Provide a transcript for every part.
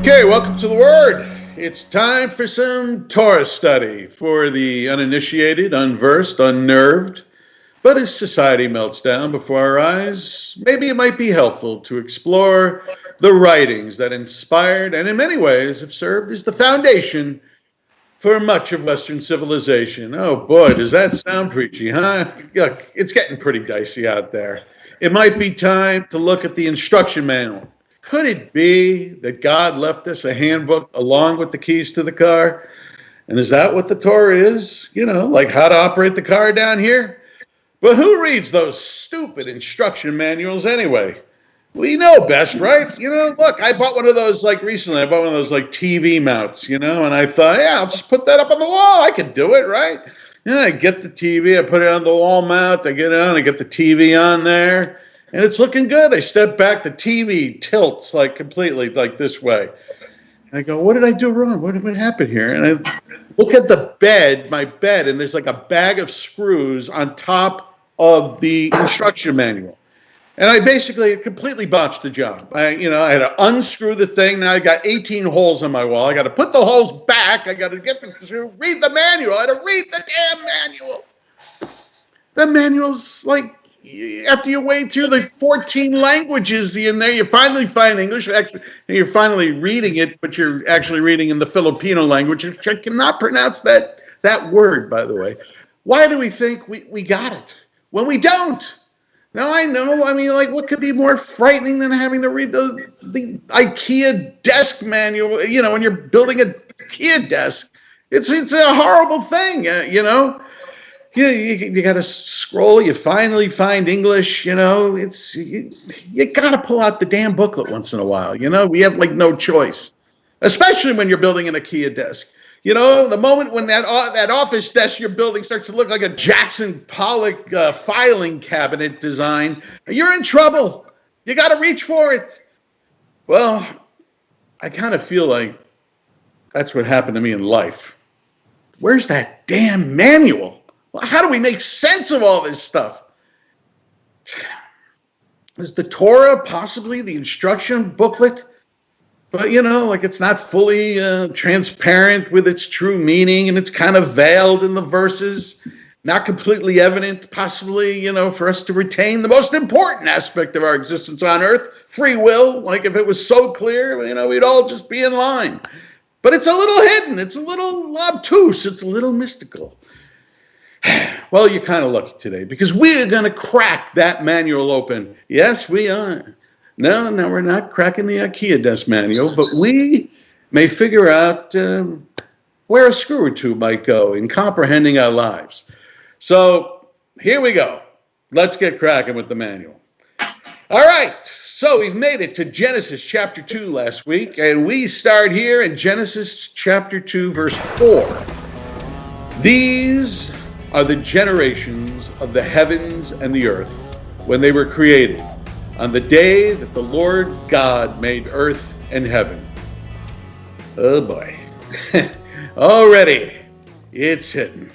Okay, welcome to the Word. It's time for some Torah study for the uninitiated, unversed, unnerved. But as society melts down before our eyes, maybe it might be helpful to explore the writings that inspired and in many ways have served as the foundation for much of Western civilization. Oh boy, does that sound preachy, huh? Look, it's getting pretty dicey out there. It might be time to look at the instruction manual. Could it be that God left us a handbook along with the keys to the car? And is that what the Torah is? You know, like how to operate the car down here? But who reads those stupid instruction manuals anyway? We know best, right? You know, look, I bought one of those recently. I bought one of those TV mounts, and I thought, yeah, I'll just put that up on the wall. I can do it, right? I get the TV, I put it on the wall mount, I get it on, I get the TV on there. And it's looking good. I step back, the TV tilts completely this way. I go, what did I do wrong? What happened here? And I look at the bed, my bed, and there's a bag of screws on top of the instruction manual. And I basically completely botched the job. I had to unscrew the thing. Now I got 18 holes on my wall. I got to put the holes back. I got to read the manual. I had to read the damn manual. The manual's after you wade through the 14 languages in there, you finally find English. Actually, you're finally reading it, but you're actually reading in the Filipino language. I cannot pronounce that word, by the way. Why do we think we got it when we don't? Now, I know. I mean, what could be more frightening than having to read the IKEA desk manual? When you're building a IKEA desk, it's a horrible thing. You got to scroll. You finally find English. You got to pull out the damn booklet once in a while. We have no choice, especially when you're building an IKEA desk. The moment when that office desk you're building starts to look like a Jackson Pollock filing cabinet design, you're in trouble. You got to reach for it. Well, I kind of feel like that's what happened to me in life. Where's that damn manual? How do we make sense of all this stuff? Is the Torah possibly the instruction booklet? But, it's not fully transparent with its true meaning, and it's kind of veiled in the verses, not completely evident, possibly, for us to retain the most important aspect of our existence on earth, free will. If it was so clear, we'd all just be in line. But it's a little hidden. It's a little obtuse. It's a little mystical. Well, you're kind of lucky today because we're going to crack that manual open. Yes, we are. No, we're not cracking the IKEA desk manual, but we may figure out where a screw or two might go in comprehending our lives. So here we go. Let's get cracking with the manual. All right. So we've made it to Genesis chapter 2 last week, and we start here in Genesis chapter 2, verse 4. These are the generations of the heavens and the earth when they were created, on the day that the Lord God made earth and heaven. Oh boy. Already it's hitting.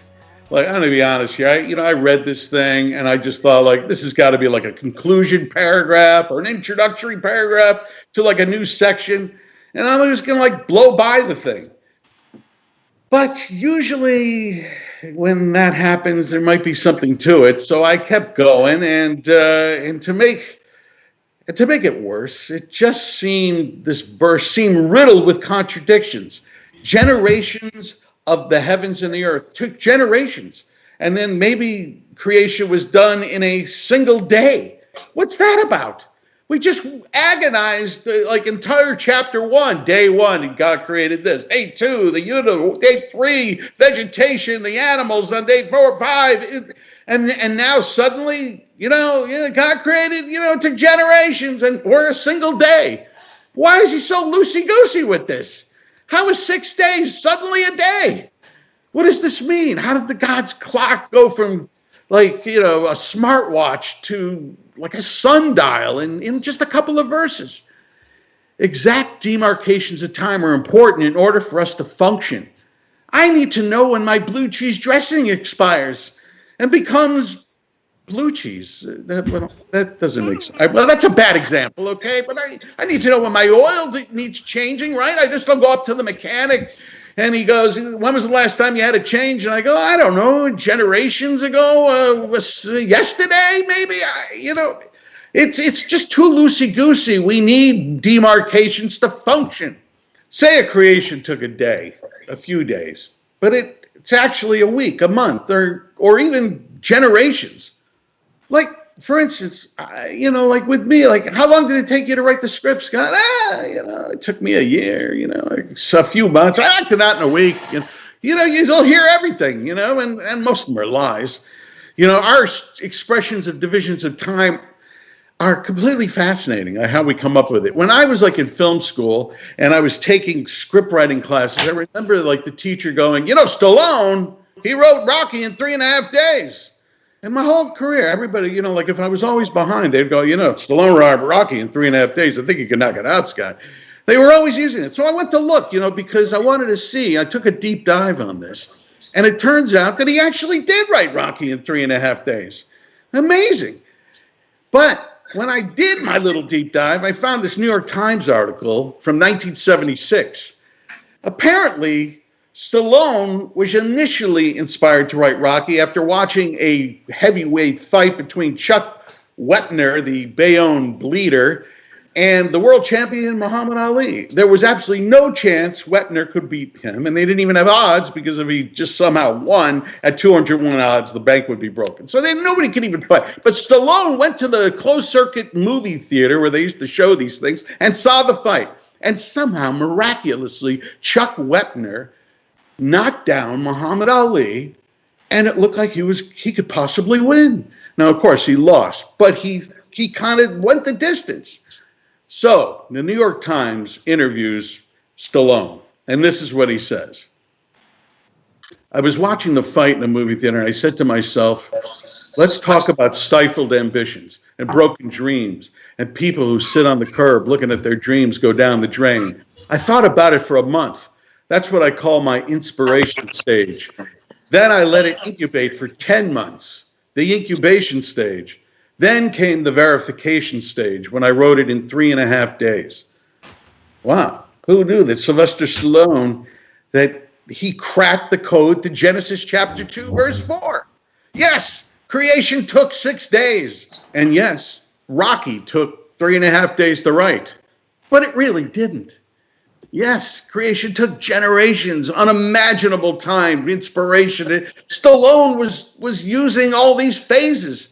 I'm going to be honest here. I read this thing and I just thought this has got to be a conclusion paragraph or an introductory paragraph to a new section. And I'm just going to blow by the thing. But usually when that happens, there might be something to it. So I kept going, and to make it worse, this verse seemed riddled with contradictions. Generations of the heavens and the earth took generations, and then maybe creation was done in a single day. What's that about? We just agonized entire chapter 1. Day 1, God created this. Day 2, the universe. Day 3, vegetation, the animals. On day 4, 5, and now suddenly, God created, it took generations and we're a single day. Why is he so loosey-goosey with this? How is 6 days suddenly a day? What does this mean? How did the God's clock go from a smartwatch to a sundial in just a couple of verses? Exact demarcations of time are important in order for us to function. I need to know when my blue cheese dressing expires and becomes blue cheese. That doesn't make sense. Well, that's a bad example, okay? But I need to know when my oil needs changing, right? I just don't go up to the mechanic and he goes, when was the last time you had a change? And I go, I don't know, generations ago, was yesterday, maybe? It's just too loosey-goosey. We need demarcations to function. Say a creation took a day, a few days, but it's actually a week, a month, or even generations. Like, for instance, like with me, like, how long did it take you to write the script, Scott? It took me a year, a few months. I acted out in a week. You'll hear everything, and most of them are lies. Our expressions of divisions of time are completely fascinating, how we come up with it. When I was like in film school and I was taking script writing classes, I remember like the teacher going, Stallone, he wrote Rocky in 3.5 days. And my whole career, everybody, like if I was always behind, they'd go, Stallone wrote Rocky in 3.5 days. I think you could knock it out, Scott. They were always using it. So I went to look, because I wanted to see. I took a deep dive on this. And it turns out that he actually did write Rocky in 3.5 days. Amazing. But when I did my little deep dive, I found this New York Times article from 1976. Apparently, Stallone was initially inspired to write Rocky after watching a heavyweight fight between Chuck Wepner, the Bayonne bleeder, and the world champion Muhammad Ali. There was absolutely no chance Wepner could beat him, and they didn't even have odds because if he just somehow won at 201 odds, the bank would be broken. So nobody could even fight. But Stallone went to the closed-circuit movie theater where they used to show these things and saw the fight. And somehow, miraculously, Chuck Wepner knocked down Muhammad Ali, and it looked like he could possibly win. Now, of course, he lost, but he kind of went the distance. So, the New York Times interviews Stallone, and this is what he says. I was watching the fight in a movie theater, and I said to myself, let's talk about stifled ambitions and broken dreams and people who sit on the curb looking at their dreams go down the drain. I thought about it for a month. That's what I call my inspiration stage. Then I let it incubate for 10 months, the incubation stage. Then came the verification stage when I wrote it in 3.5 days. Wow, who knew that Sylvester Stallone, that he cracked the code to Genesis chapter 2, verse 4. Yes, creation took 6 days. And yes, Rocky took 3.5 days to write. But it really didn't. Yes, creation took generations, unimaginable time, inspiration. Stallone was using all these phases.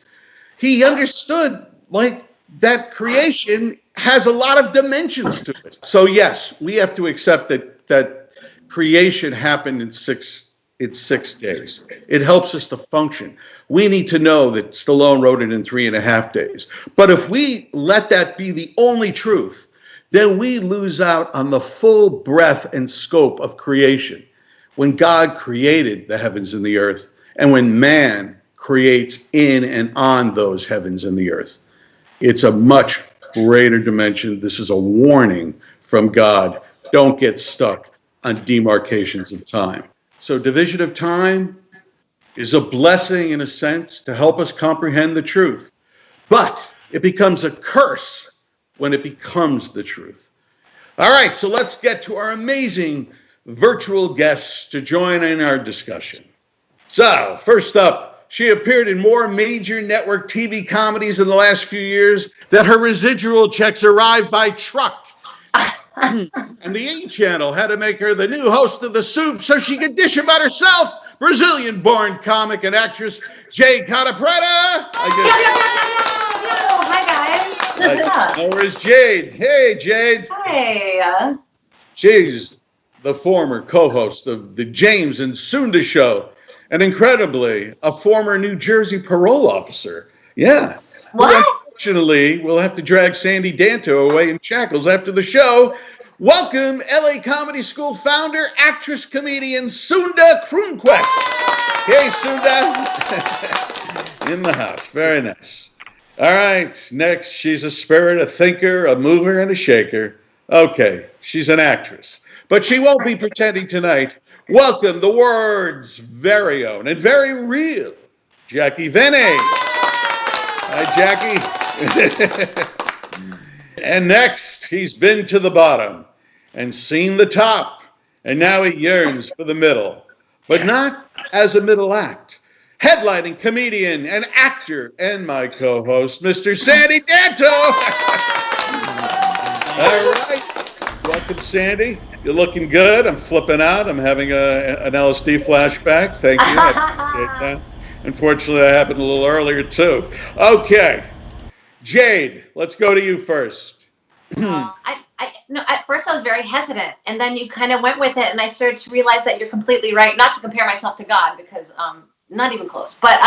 He understood like that creation has a lot of dimensions to it. So yes, we have to accept that creation happened in six days. It helps us to function. We need to know that Stallone wrote it in 3.5 days. But if we let that be the only truth, then we lose out on the full breadth and scope of creation. When God created the heavens and the earth, and when man creates in and on those heavens and the earth, it's a much greater dimension. This is a warning from God. Don't get stuck on demarcations of time. So division of time is a blessing in a sense to help us comprehend the truth. But it becomes a curse when it becomes the truth. All right, so let's get to our amazing virtual guests to join in our discussion. So first up, she appeared in more major network TV comedies in the last few years that her residual checks arrived by truck. And the A Channel had to make her the new host of The Soup so she could dish about herself. Brazilian-born comic and actress Jade Catta-Preta. Hi, guys. What's up? Where is Jade? Hey, Jade. Hey. She's the former co-host of the James and Sunda show. And incredibly, a former New Jersey parole officer. Yeah. What? Unfortunately, we'll have to drag Sandy Danto away in shackles after the show. Welcome, LA Comedy School founder, actress, comedian, Sunda Croonquist. Hey, Sunda. In the house. Very nice. All right. Next, she's a spirit, a thinker, a mover, and a shaker. Okay. She's an actress. But she won't be pretending tonight. Welcome, the world's very own and very real, Jackie Vinny. Hi, Jackie. And next, he's been to the bottom and seen the top, and now he yearns for the middle, but not as a middle act. Headlining comedian and actor and my co-host, Mr. Sandy Danto. All right. Welcome, Sandy. You're looking good. I'm flipping out. I'm having an LSD flashback. Thank you. I appreciate that. Unfortunately, that happened a little earlier, too. Okay. Jade, let's go to you first. No, at first I was very hesitant, and then you kind of went with it, and I started to realize that you're completely right. Not to compare myself to God, because not even close. But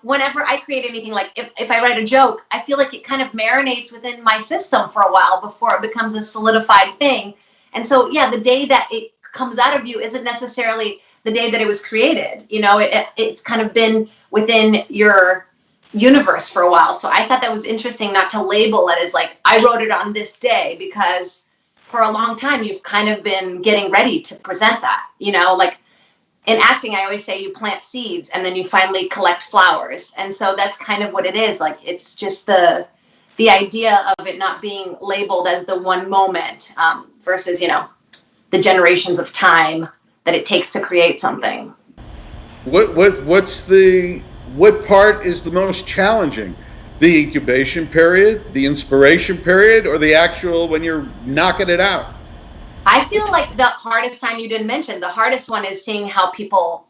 whenever I create anything, like if I write a joke, I feel like it kind of marinates within my system for a while before it becomes a solidified thing. And so, yeah, the day that it comes out of you isn't necessarily the day that it was created. You know, it's kind of been within your universe for a while. So I thought that was interesting not to label it as like, I wrote it on this day, because for a long time you've kind of been getting ready to present that. You know, like in acting, I always say you plant seeds and then you finally collect flowers. And so that's kind of what it is. Like, it's just the idea of it not being labeled as the one moment versus, you know, the generations of time that it takes to create something. What part is the most challenging? The incubation period, the inspiration period, or the actual when you're knocking it out? I feel like the hardest time, you didn't mention, the hardest one is seeing how people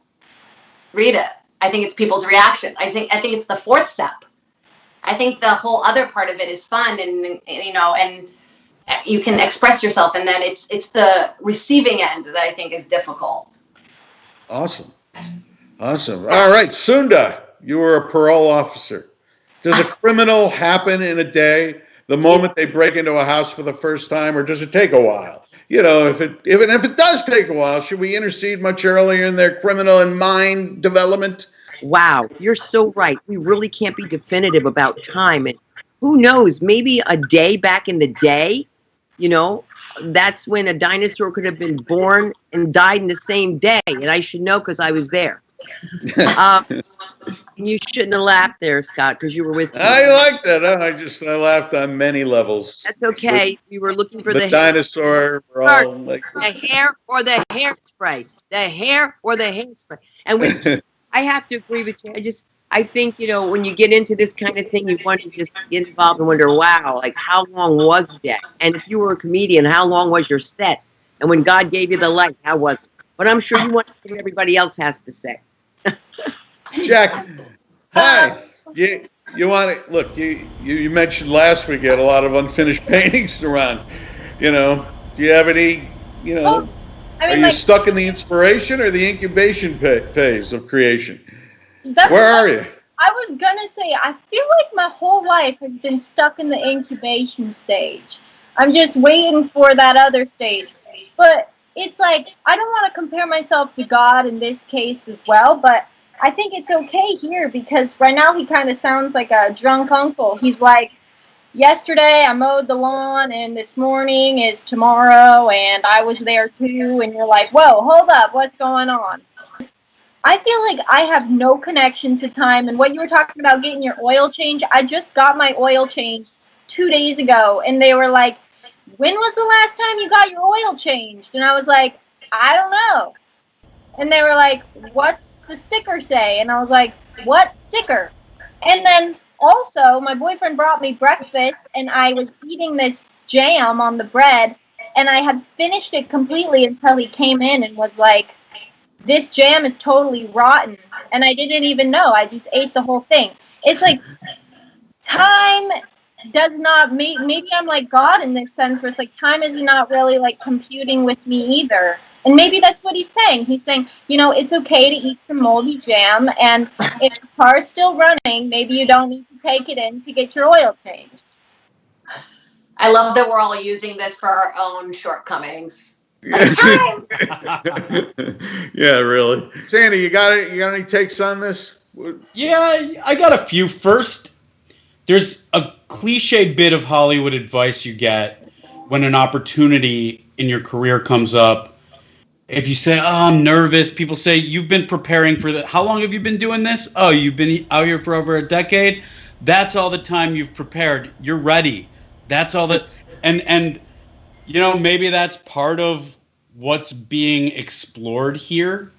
read it. I think it's people's reaction. I think it's the fourth step. I think the whole other part of it is fun, and you know, and you can express yourself, and then it's the receiving end that I think is difficult. Awesome. All right, Sunda, you were a parole officer. Does a criminal happen in a day, the moment they break into a house for the first time, or does it take a while? You know, if it does take a while, should we intercede much earlier in their criminal and mind development? Wow, you're so right. We really can't be definitive about time. And who knows, maybe a day back in the day, you know, that's when a dinosaur could have been born and died in the same day. And I should know because I was there. You shouldn't have laughed there, Scott, because you were with me. I like that. I laughed on many levels. That's okay. We were looking for the dinosaur. We're all like the hair or the hairspray. The hair or the hairspray. And I have to agree with you. I think, you know, when you get into this kind of thing, you want to just get involved and wonder, wow, like how long was that? And if you were a comedian, how long was your set? And when God gave you the light, how was it? But I'm sure you want to hear what everybody else has to say. Jack, hi. You want to look? You mentioned last week you had a lot of unfinished paintings around. You know, do you have any? You know, are you stuck in the inspiration or the incubation phase of creation? Where are you? I was gonna say, I feel like my whole life has been stuck in the incubation stage. I'm just waiting for that other stage. But it's like, I don't want to compare myself to God in this case as well, but I think it's okay here because right now he kind of sounds like a drunk uncle. He's like, yesterday I mowed the lawn and this morning is tomorrow and I was there too. And you're like, whoa, hold up, what's going on? I feel like I have no connection to time. And what you were talking about getting your oil change, I just got my oil change 2 days ago. And they were like, when was the last time you got your oil changed? And I was like, I don't know. And they were like, what's the sticker say? And I was like, what sticker? And then also my boyfriend brought me breakfast and I was eating this jam on the bread and I had finished it completely until he came in and was like, this jam is totally rotten. And I didn't even know. I just ate the whole thing. It's like time does not maybe I'm like God in this sense where it's like time is not really like computing with me either. And maybe that's what he's saying. He's saying, you know, it's okay to eat some moldy jam and if the car's still running, maybe you don't need to take it in to get your oil changed. I love that we're all using this for our own shortcomings. Yeah, really. Sandy, you got any takes on this? Yeah, I got a few. First, there's a cliche bit of Hollywood advice you get when an opportunity in your career comes up. If you say, oh, I'm nervous, people say, you've been preparing for that. How long have you been doing this? Oh, you've been out here for over a decade? That's all the time you've prepared. You're ready. That's all that. And you know, maybe that's part of what's being explored here.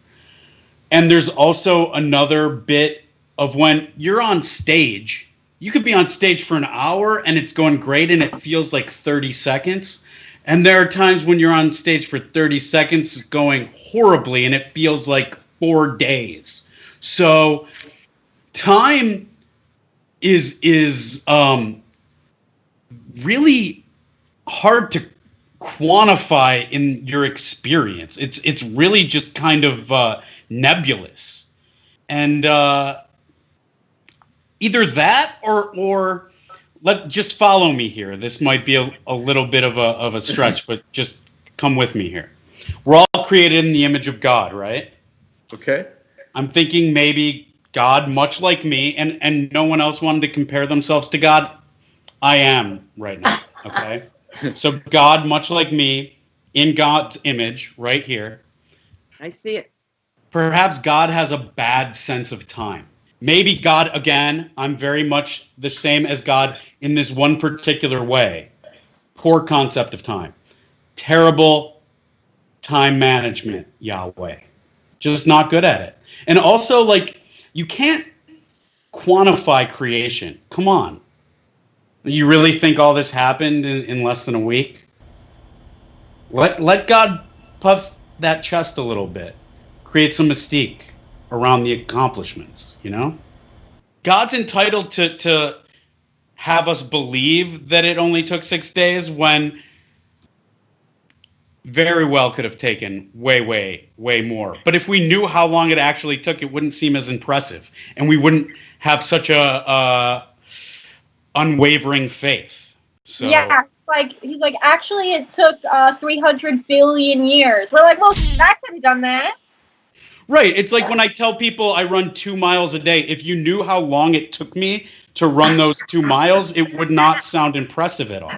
And there's also another bit of when you're on stage, you could be on stage for an hour and it's going great and it feels like 30 seconds. And there are times when you're on stage for 30 seconds going horribly and it feels like 4 days. So time is really hard to quantify in your experience. It's really just kind of nebulous, and either that or just follow me here. This might be a little bit of a stretch, but just come with me here. We're all created in the image of God, right? Okay. I'm thinking maybe God, much like me, and no one else wanted to compare themselves to God. I am right now, okay? So God, much like me, in God's image, right here. I see it. Perhaps God has a bad sense of time. Maybe God, again, I'm very much the same as God in this one particular way. Poor concept of time. Terrible time management, Yahweh. Just not good at it. And also, like, you can't quantify creation. Come on. You really think all this happened in less than a week? Let God puff that chest a little bit. Create some mystique around the accomplishments, you know? God's entitled to have us believe that it only took 6 days when very well could have taken way more. But if we knew how long it actually took, it wouldn't seem as impressive. And we wouldn't have such a unwavering faith. So Yeah, he's like, actually, it took 300 billion years. We're like, well, that could have done that. right. It's like when I tell people I run 2 miles a day. If you knew how long it took me to run those 2 miles, it would not sound impressive at all.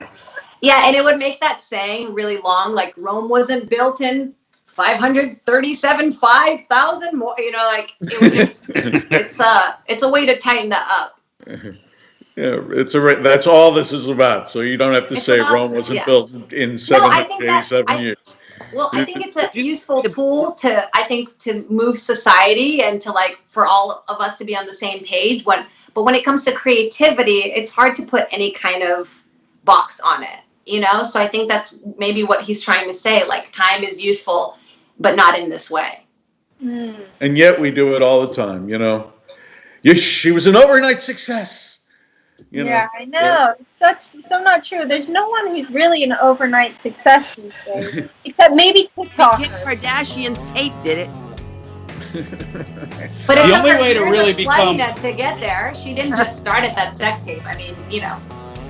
Yeah, and it would make that saying really long, like Rome wasn't built in 537,000 more. You know, like it would just it's a way to tighten that up. Yeah, that's all this is about. So you don't have to It's say about- Rome wasn't yeah. built in I think that- 787 years. Well, I think it's a useful tool to move society and to for all of us to be on the same page. But when it comes to creativity, it's hard to put any kind of box on it, you know? So I think that's maybe what he's trying to say, like time is useful, but not in this way. And yet we do it all the time, you know? She was an overnight success. You know? Yeah, I know. It's so not true. There's no one who's really an overnight success these days, except maybe Kim TikTok. Kardashian's tape did it. But The only way to really become- to get there, she didn't just start at that sex tape. I mean, you know,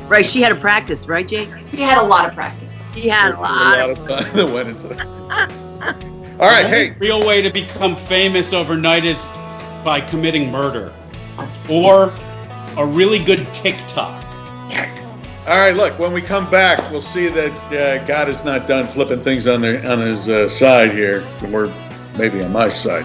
Right, she had to practice, right, Jake? she had a lot of practice. She had a lot of. time that went into that. All right, hey. The real way to become famous overnight is by committing murder or a really good TikTok. All right, look, when we come back, we'll see that God is not done flipping things on his side here, or maybe on my side.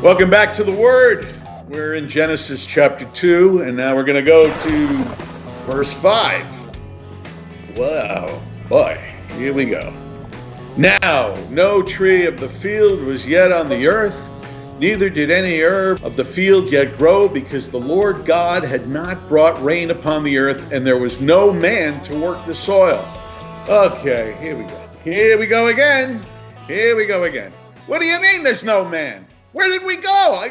Welcome back to the Word. We're in Genesis chapter 2, and now we're going to go to verse 5. Wow, boy, here we go. Now, no tree of the field was yet on the earth, neither did any herb of the field yet grow, because the Lord God had not brought rain upon the earth, and there was no man to work the soil. Okay, here we go. Here we go again. Here we go again. What do you mean there's no man? Where did we go?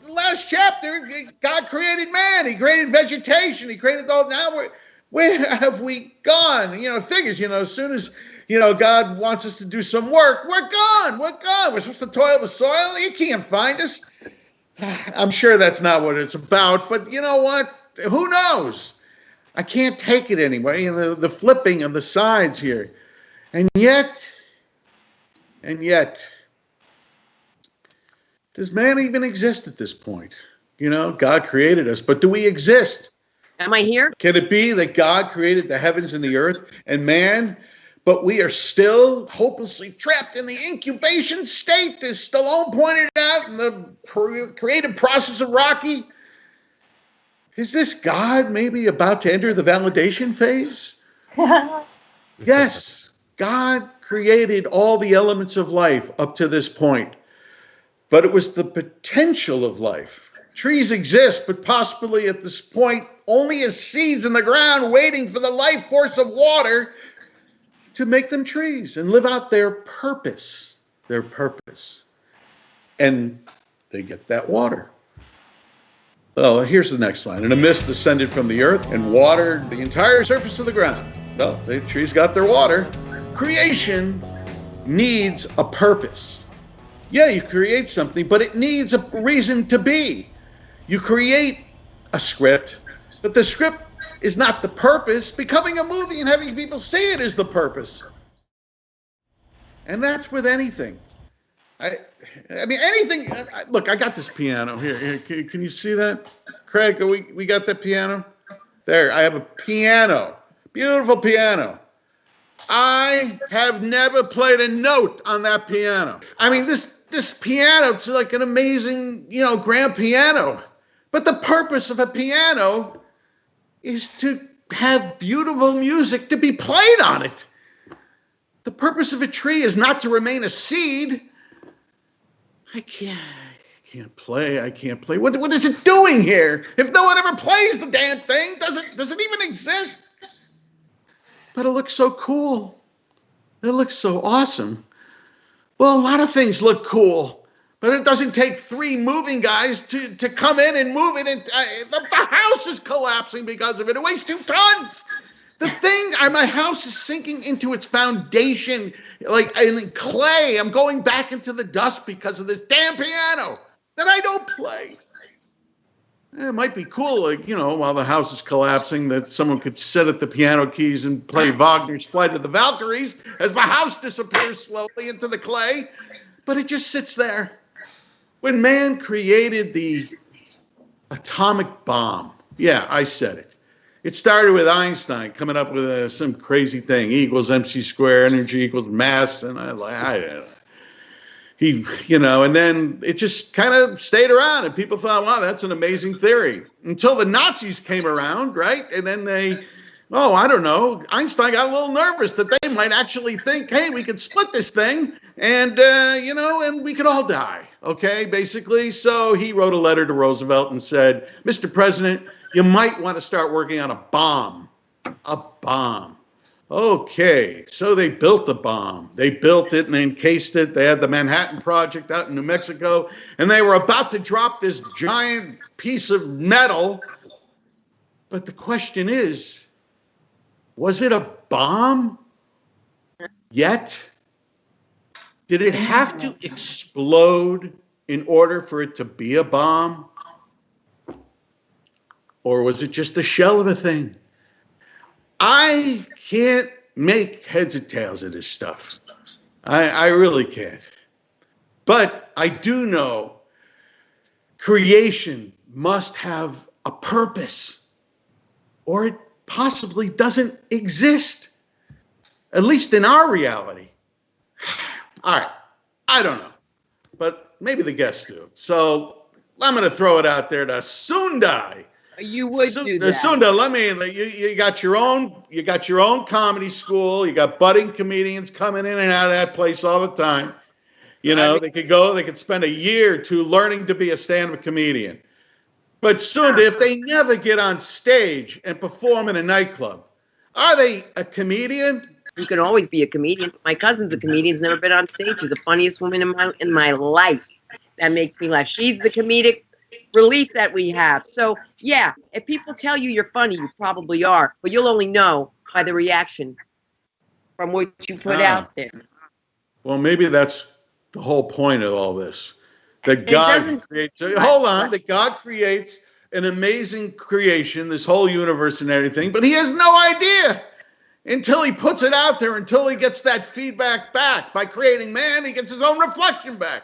The last chapter, God created man. He created vegetation. He created all. Now where have we gone? You know, figures, you know, as soon as, you know, God wants us to do some work, we're gone. We're gone. We're supposed to toil the soil. You can't find us. I'm sure that's not what it's about, but you know what? Who knows? I can't take it anyway. You know, the flipping of the sides here. And yet, does man even exist at this point? You know, God created us, but do we exist? Am I here? Can it be that God created the heavens and the earth and man, but we are still hopelessly trapped in the incubation state, as Stallone pointed out in the creative process of Rocky? Is this God maybe about to enter the validation phase? Yes, God created all the elements of life up to this point, but it was the potential of life. Trees exist, but possibly at this point only as seeds in the ground waiting for the life force of water to make them trees and live out their purpose. Their purpose. And they get that water. Well, here's the next line. And a mist descended from the earth and watered the entire surface of the ground. Well, the trees got their water. Creation needs a purpose. Yeah, you create something, but it needs a reason to be. You create a script, but the script is not the purpose. Becoming a movie and having people see it is the purpose. And that's with anything. I mean, anything. Look, I got this piano here. Can you see that? Craig, we got that piano? There, I have a piano. Beautiful piano. I have never played a note on that piano. I mean, this piano, it's like an amazing, grand piano. But the purpose of a piano is to have beautiful music to be played on it. The purpose of a tree is not to remain a seed. I can't play. What is it doing here? If no one ever plays the damn thing, does it even exist? But it looks so cool. It looks so awesome. Well, a lot of things look cool, but it doesn't take 3 moving guys to come in and move it. And the house is collapsing because of it. It weighs 2 tons. My house is sinking into its foundation like in clay. I'm going back into the dust because of this damn piano that I don't play. It might be cool, while the house is collapsing, that someone could sit at the piano keys and play Wagner's Flight of the Valkyries as my house disappears slowly into the clay. But it just sits there. When man created the atomic bomb, yeah, I said it. It started with Einstein coming up with some crazy thing, E equals MC squared, energy equals mass, and I don't know. And then it just kind of stayed around, and people thought, wow, that's an amazing theory. Until the Nazis came around, right? And then I don't know, Einstein got a little nervous that they might actually think, hey, we could split this thing, and, and we could all die, okay, basically. So he wrote a letter to Roosevelt and said, Mr. President, you might want to start working on a bomb. A bomb. Okay, so they built the bomb. They built it and encased it. They had the Manhattan Project out in New Mexico, and they were about to drop this giant piece of metal. But the question is, was it a bomb yet? Did it have to explode in order for it to be a bomb? Or was it just a shell of a thing? I can't make heads or tails of this stuff. I really can't. But I do know creation must have a purpose, or it possibly doesn't exist, at least in our reality. All right, I don't know, but maybe the guests do. So I'm going to throw it out there to Sunda. You would do that. Sunda, you got your own comedy school. You got budding comedians coming in and out of that place all the time. They could spend a year or 2 learning to be a stand-up comedian. But Sunda, if they never get on stage and perform in a nightclub, are they a comedian? You can always be a comedian. My cousin's a comedian. He's never been on stage. She's the funniest woman in my life. That makes me laugh. She's the comedic relief that we have. So, yeah, if people tell you you're funny, you probably are. But you'll only know by the reaction from what you put out there. Well, maybe that's the whole point of all this. That God creates, that God creates an amazing creation, this whole universe and everything, but he has no idea until he puts it out there, until he gets that feedback back. By creating man, he gets his own reflection back.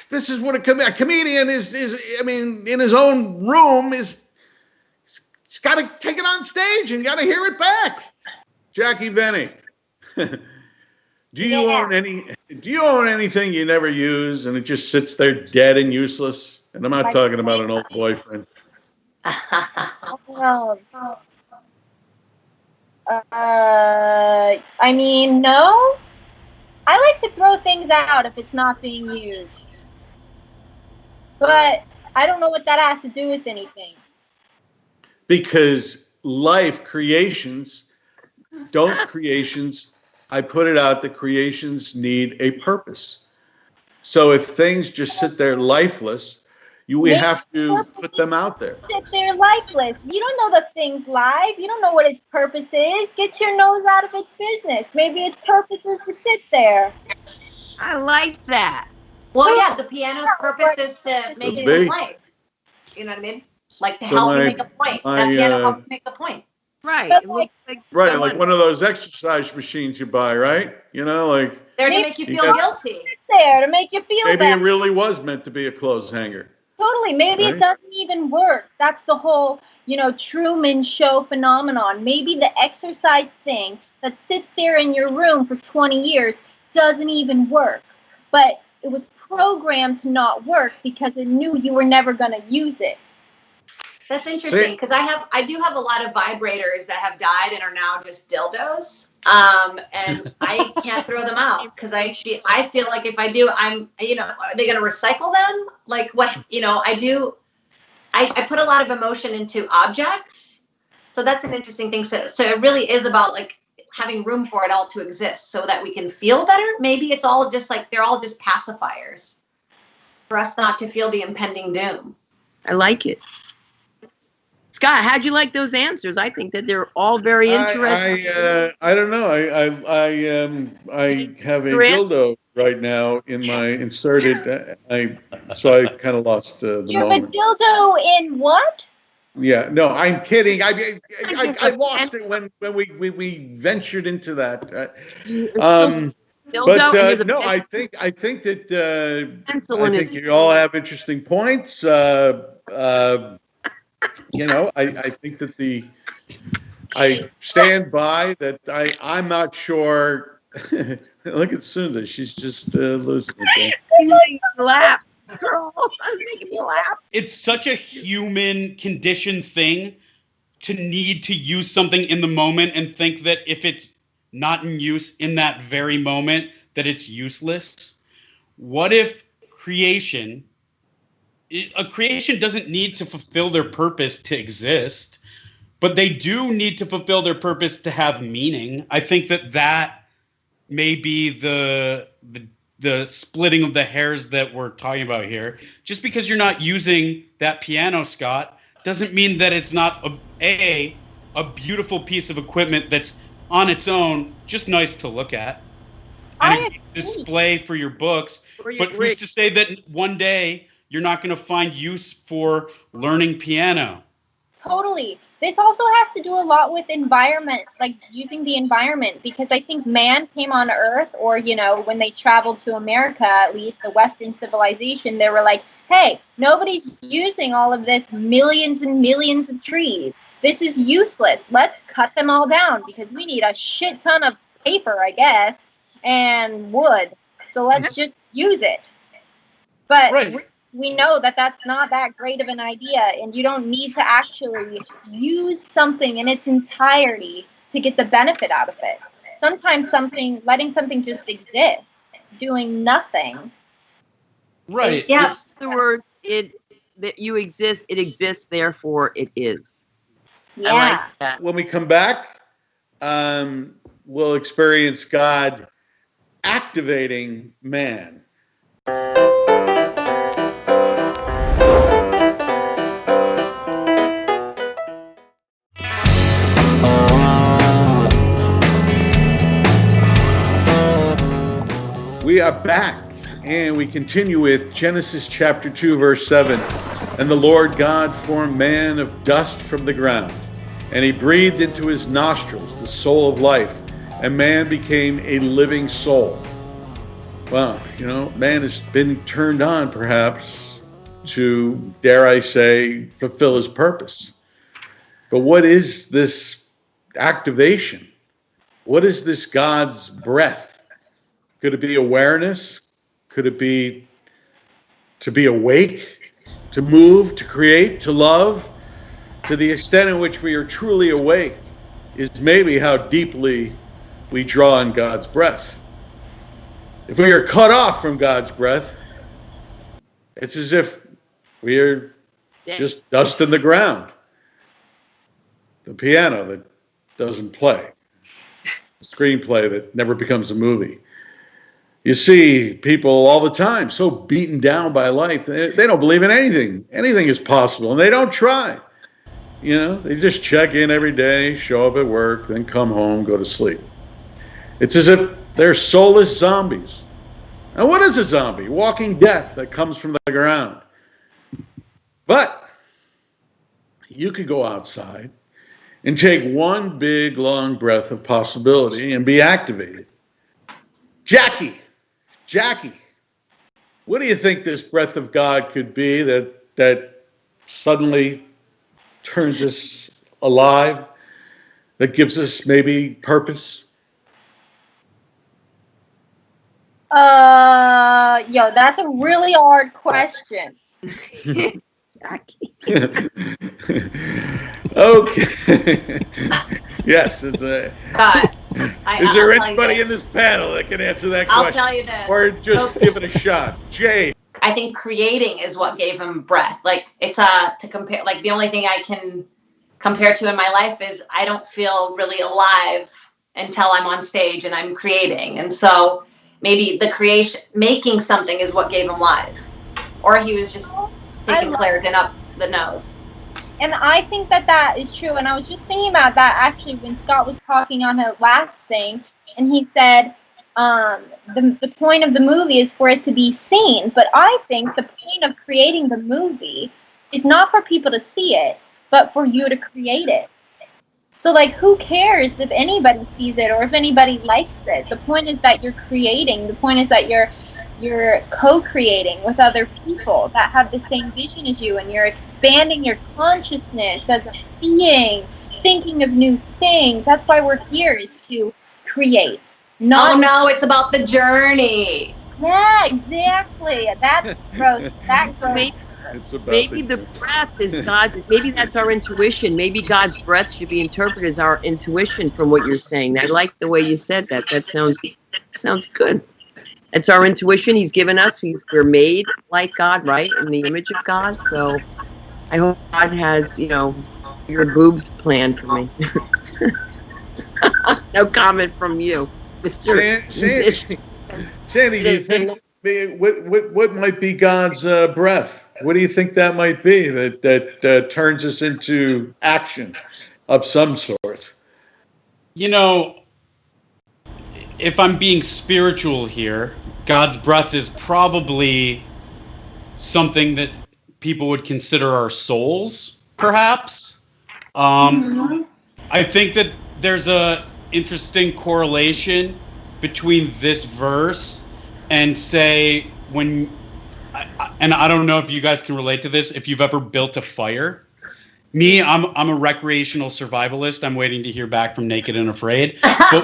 This is what a comedian is, in his own room is just got to take it on stage and got to hear it back. Jackie Venny, do you own anything you never use and it just sits there dead and useless? And I'm not talking about an old boyfriend. I mean, no. I like to throw things out if it's not being used. But I don't know what that has to do with anything. Because creations, I put it out that creations need a purpose. So if things just sit there lifeless, we have to put them out there. Sit there lifeless. You don't know the thing's live. You don't know what its purpose is. Get your nose out of its business. Maybe its purpose is to sit there. I like that. Well, yeah, the piano's purpose is to make it a point. You know what I mean? Like to help you make a point. That piano helps make a point. Right. Like one of those exercise machines you buy, right? You know, like they're to make you feel guilty. Sit there to make you feel maybe better. It really was meant to be a clothes hanger. Totally. Maybe it doesn't even work. That's the whole, Truman Show phenomenon. Maybe the exercise thing that sits there in your room for 20 years doesn't even work. But it was programmed to not work because it knew you were never going to use it. That's interesting because I do have a lot of vibrators that have died and are now just dildos. And I can't throw them out because I feel like if I do, are they going to recycle them? Like what, I put a lot of emotion into objects. So that's an interesting thing. So it really is about like having room for it all to exist so that we can feel better. Maybe it's all just like, they're all just pacifiers for us not to feel the impending doom. I like it. Scott, how'd you like those answers? I think that they're all very interesting. I don't know. I have a dildo right now in my inserted. So I kind of lost the You moment. have a dildo in what? Yeah, no, I'm kidding. I lost it when we ventured into that. But no, I think that I think you all have interesting points. I think that I stand by that. I'm not sure. Look at Sunda. She's just losing it. Laugh, girl. Making me laugh. It's such a human conditioned thing to need to use something in the moment and think that if it's not in use in that very moment, that it's useless. What if a creation doesn't need to fulfill their purpose to exist, but they do need to fulfill their purpose to have meaning. I think that may be the splitting of the hairs that we're talking about here. Just because you're not using that piano, Scott, doesn't mean that it's not a beautiful piece of equipment that's on its own just nice to look at and a display for your books. But who's to say that one day you're not going to find use for learning piano? Totally. This also has to do a lot with environment, like using the environment, because I think man came on Earth, or, when they traveled to America, at least the Western civilization, they were like, hey, nobody's using all of this millions and millions of trees. This is useless. Let's cut them all down because we need a shit ton of paper, I guess, and wood. So let's just use it. But we know that that's not that great of an idea, and you don't need to actually use something in its entirety to get the benefit out of it. Sometimes letting something just exist, doing nothing. Right. Yeah. In other words, that you exist, it exists, therefore it is. Yeah. I like that. When we come back, we'll experience God activating man. We are back, and we continue with Genesis chapter 2, verse 7. And the Lord God formed man of dust from the ground, and he breathed into his nostrils the soul of life, and man became a living soul. Well, man has been turned on, perhaps, to, dare I say, fulfill his purpose. But what is this activation? What is this God's breath? Could it be awareness? Could it be to be awake, to move, to create, to love? To the extent in which we are truly awake is maybe how deeply we draw on God's breath. If we are cut off from God's breath, it's as if we are just dust in the ground. The piano that doesn't play. The screenplay that never becomes a movie. You see people all the time so beaten down by life. They don't believe in anything. Anything is possible, and they don't try. You know, they just check in every day, show up at work, then come home, go to sleep. It's as if they're soulless zombies. Now, what is a zombie? Walking death that comes from the ground. But you could go outside and take one big, long breath of possibility and be activated. Jackie, what do you think this breath of God could be that suddenly turns us alive, that gives us maybe purpose? That's a really hard question. Okay. Yes, it's a. God. Is there anybody in this panel that can answer that question? I'll tell you this. Or just give it a shot. Jade. I think creating is what gave him breath. Like, it's to compare, like, the only thing I can compare to in my life is I don't feel really alive until I'm on stage and I'm creating. And so maybe the creation, making something is what gave him life. Or he was just taking Claritin up the nose. And I think that is true. And I was just thinking about that actually when Scott was talking on the last thing, and he said the point of the movie is for it to be seen. But I think the point of creating the movie is not for people to see it, but for you to create it. So, like, who cares if anybody sees it or if anybody likes it? The point is that you're creating. The point is that you're co-creating with other people that have the same vision as you, and you're expanding your consciousness as a being, thinking of new things. That's why we're here, is to create. Oh no, it's about the journey. Yeah, exactly. That's gross. That's gross. Maybe the breath is God's. Maybe that's our intuition. Maybe God's breath should be interpreted as our intuition from what you're saying. I like the way you said that. That sounds good. It's our intuition He's given us. We're made like God, right? In the image of God. So I hope God has, your boobs planned for me. No comment from you, Mr. Sandy, do you think what might be God's breath? What do you think that might be that turns us into action of some sort? If I'm being spiritual here, God's breath is probably something that people would consider our souls, perhaps. I think that there's a interesting correlation between this verse and, say, and I don't know if you guys can relate to this, if you've ever built a fire. Me, I'm a recreational survivalist. I'm waiting to hear back from Naked and Afraid. But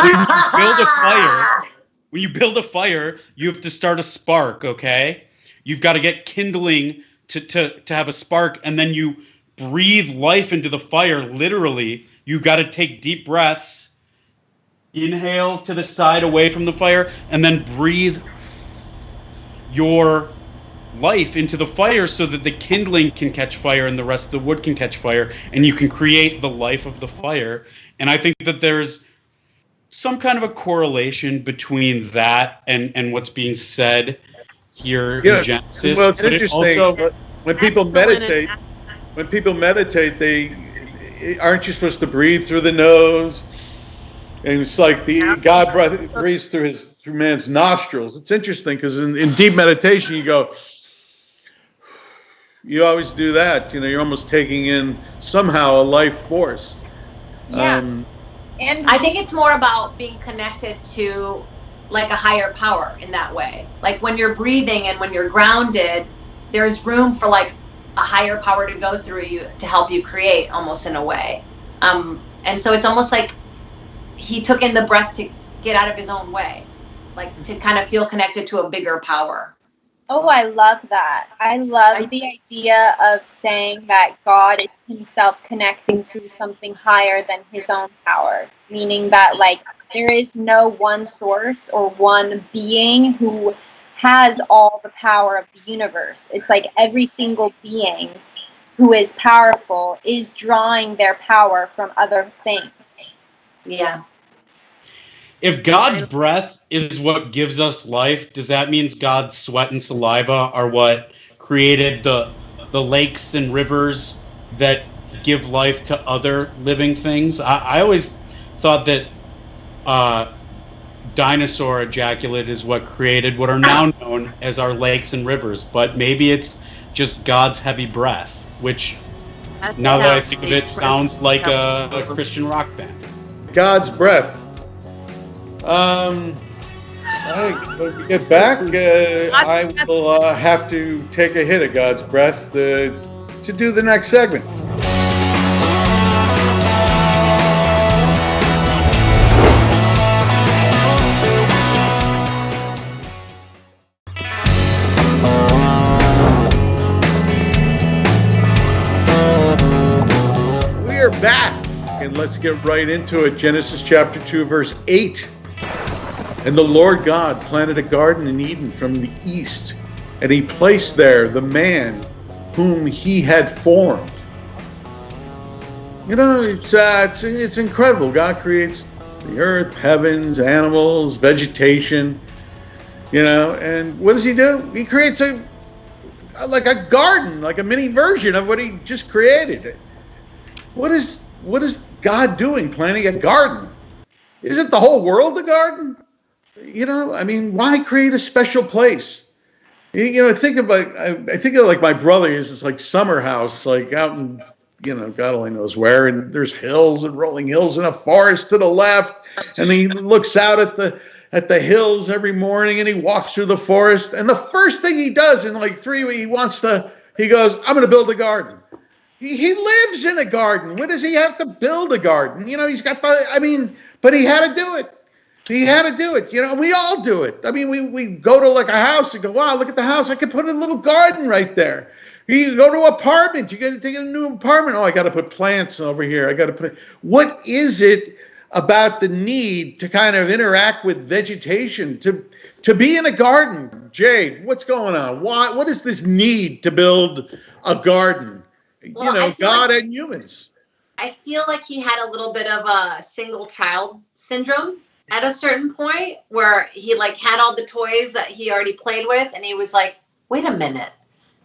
when you build a fire, you have to start a spark, okay? You've got to get kindling to have a spark, and then you breathe life into the fire, literally. You've got to take deep breaths, inhale to the side away from the fire, and then breathe your life into the fire so that the kindling can catch fire and the rest of the wood can catch fire, and you can create the life of the fire. And I think that there's some kind of a correlation between that and what's being said here in Genesis. Well, it's interesting. When people meditate, they aren't you supposed to breathe through the nose? And it's like God breathes through man's nostrils. It's interesting because in deep meditation you always do that. You're almost taking in somehow a life force. Yeah. And I think it's more about being connected to like a higher power in that way. Like when you're breathing and when you're grounded, there's room for like a higher power to go through you to help you create, almost in a way. And so it's almost like he took in the breath to get out of his own way, like to kind of feel connected to a bigger power. Oh, I love that. I love the idea of saying that God is himself connecting to something higher than his own power, meaning that, like, there is no one source or one being who has all the power of the universe. It's like every single being who is powerful is drawing their power from other things. Yeah. If God's breath is what gives us life, does that mean God's sweat and saliva are what created the lakes and rivers that give life to other living things? I always thought that dinosaur ejaculate is what created what are now known as our lakes and rivers, but maybe it's just God's heavy breath, which, now that I think of it, sounds like a Christian rock band. God's breath. When we get back, I will have to take a hit of God's breath to do the next segment. We are back, and let's get right into it. Genesis chapter 2, verse 8. And the Lord God planted a garden in Eden from the east, and he placed there the man whom he had formed. You know, it's incredible. God creates the earth, heavens, animals, vegetation, you know, and what does he do? He creates a garden, like a mini version of what he just created. What is God doing planting a garden? Isn't the whole world a garden? You know, I mean, why create a special place? You know, I think of like my brother. He has this like summer house, like out in, you know, God only knows where, and there's hills and rolling hills and a forest to the left, and he looks out at the hills every morning, and he walks through the forest, and the first thing he does in like 3 weeks, he goes, I'm going to build a garden. He lives in a garden. What does he have to build a garden? You know, but he had to do it. He had to do it. You know, we all do it. I mean, we go to like a house and go, wow, look at the house. I could put a little garden right there. You go to an apartment. You got to take a new apartment. Oh, I got to put plants over here. What is it about the need to kind of interact with vegetation, to be in a garden? Jade, what's going on? What is this need to build a garden? Well, you know, God and humans. I feel like he had a little bit of a single child syndrome at a certain point, where he like had all the toys that he already played with, and he was like, wait a minute,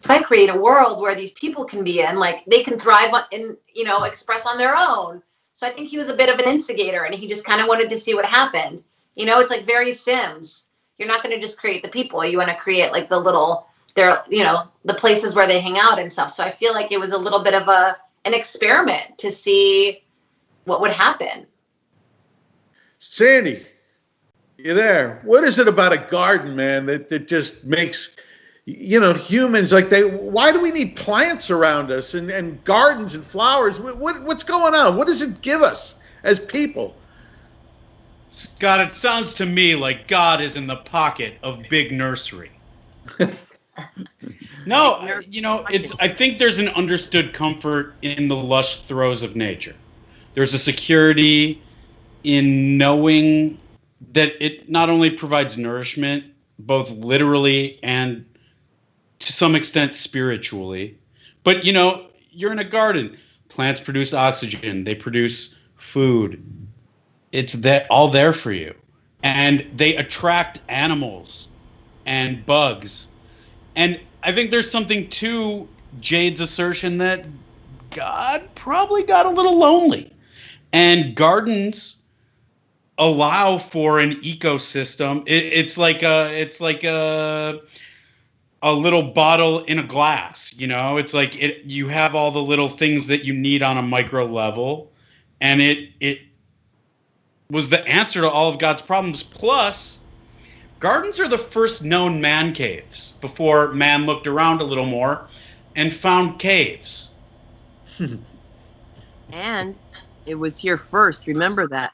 if I create a world where these people can be in, like, they can thrive and, you know, express on their own. So I think he was a bit of an instigator, and he just kind of wanted to see what happened. You know, it's like very Sims. You're not going to just create the people. You want to create like the places where they hang out and stuff. So I feel like it was a little bit of an experiment to see what would happen. Sandy, you there? What is it about a garden, man, that just makes, you know, humans like why do we need plants around us and gardens and flowers? What's going on? What does it give us as people? Scott, it sounds to me like God is in the pocket of Big Nursery. No, you know, I think there's an understood comfort in the lush throes of nature. There's a security in knowing that it not only provides nourishment, both literally and to some extent spiritually, but, you know, you're in a garden. Plants produce oxygen. They produce food. It's all there for you. And they attract animals and bugs. And I think there's something to Jade's assertion that God probably got a little lonely. And gardens allow for an ecosystem. It's like a little bottle in a glass, you know? It's like you have all the little things that you need on a micro level, and it was the answer to all of God's problems. Plus, gardens are the first known man caves before man looked around a little more and found caves. And It was here first. Remember that.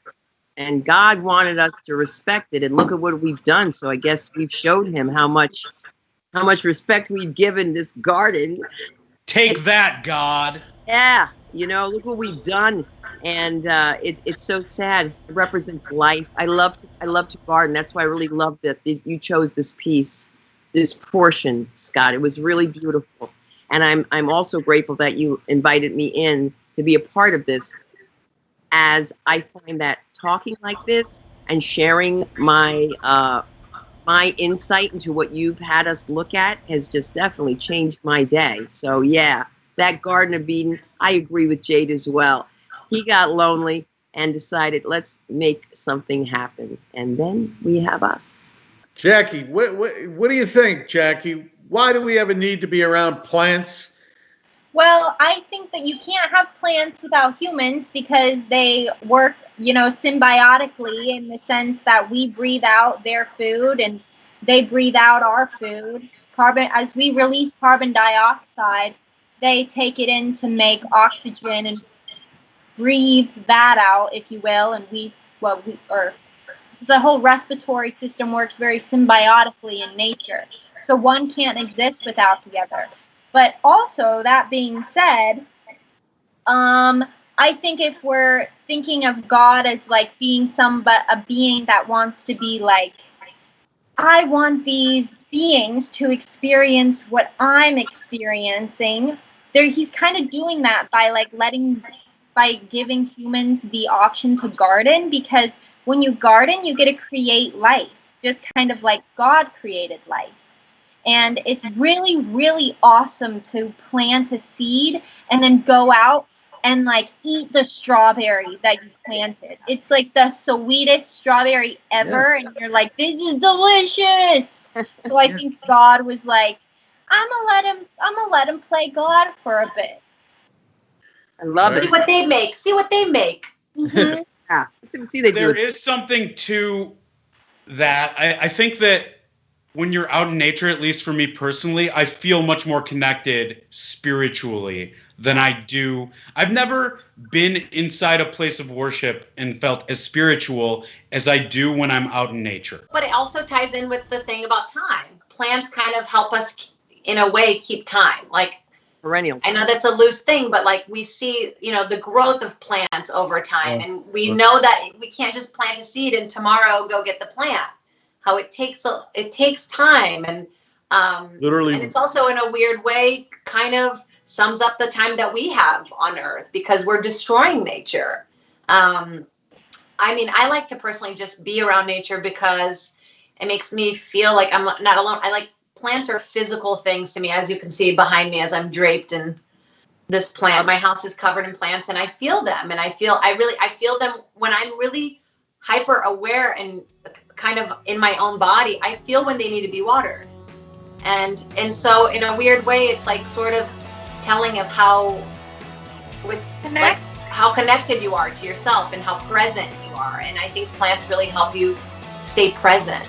And God wanted us to respect it. And look at what we've done. So I guess we've showed him how much respect we've given this garden. Take that, God. Yeah, look what we've done, and it's so sad. It represents life. I love to garden. That's why I really love that you chose this piece, this portion, Scott. It was really beautiful, and I'm also grateful that you invited me in to be a part of this, as I find that talking like this and sharing my insight into what you've had us look at has just definitely changed my day. So yeah. That Garden of Eden, I agree with Jade as well. He got lonely and decided, let's make something happen. And then we have us. Jackie, what do you think, Jackie? Why do we have a need to be around plants? Well, I think that you can't have plants without humans because they work, symbiotically in the sense that we breathe out their food and they breathe out our food. As we release carbon dioxide, they take it in to make oxygen and breathe that out, if you will, and the whole respiratory system works very symbiotically in nature. So one can't exist without the other. But also, that being said, I think if we're thinking of God as like being a being that wants to be like, I want these beings to experience what I'm experiencing. He's kind of doing that by giving humans the option to garden, because when you garden, you get to create life, just kind of like God created life. And it's really, really awesome to plant a seed and then go out and like eat the strawberry that you planted. It's like the sweetest strawberry ever. Yeah. And you're like, this is delicious. So I think God was like, I'm gonna let him play God for a bit. I love it. See what they make. Mm-hmm. Yeah. There is something to that. I think that when you're out in nature, at least for me personally, I feel much more connected spiritually than I do. I've never been inside a place of worship and felt as spiritual as I do when I'm out in nature. But it also ties in with the thing about time. Plants kind of help us, in a way, keep time. Like perennials. I know that's a loose thing, but like we see, the growth of plants over time, and we know that we can't just plant a seed and tomorrow go get the plant. How it takes time, and literally, and it's also in a weird way kind of sums up the time that we have on Earth because we're destroying nature. I like to personally just be around nature because it makes me feel like I'm not alone. Plants are physical things to me, as you can see behind me as I'm draped in this plant. My house is covered in plants, and I feel them, and I feel them when I'm really hyper aware and kind of in my own body. I feel when they need to be watered, and so in a weird way, it's like sort of telling of how connected you are to yourself and how present you are. And I think plants really help you stay present.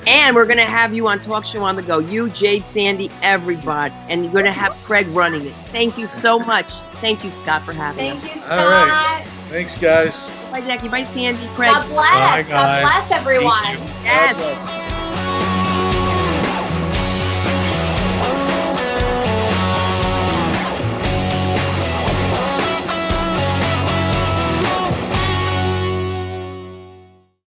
And we're going to have you on Talk Show on the Go. You, Jade, Sandy, everybody. And you're going to have Craig running it. Thank you so much. Thank you, Scott, for having us. Thank you, Scott. All right. Thanks, guys. Bye, Jackie. Bye, Sandy. Craig. God bless. Bye, guys. God bless everyone. Yes. God bless.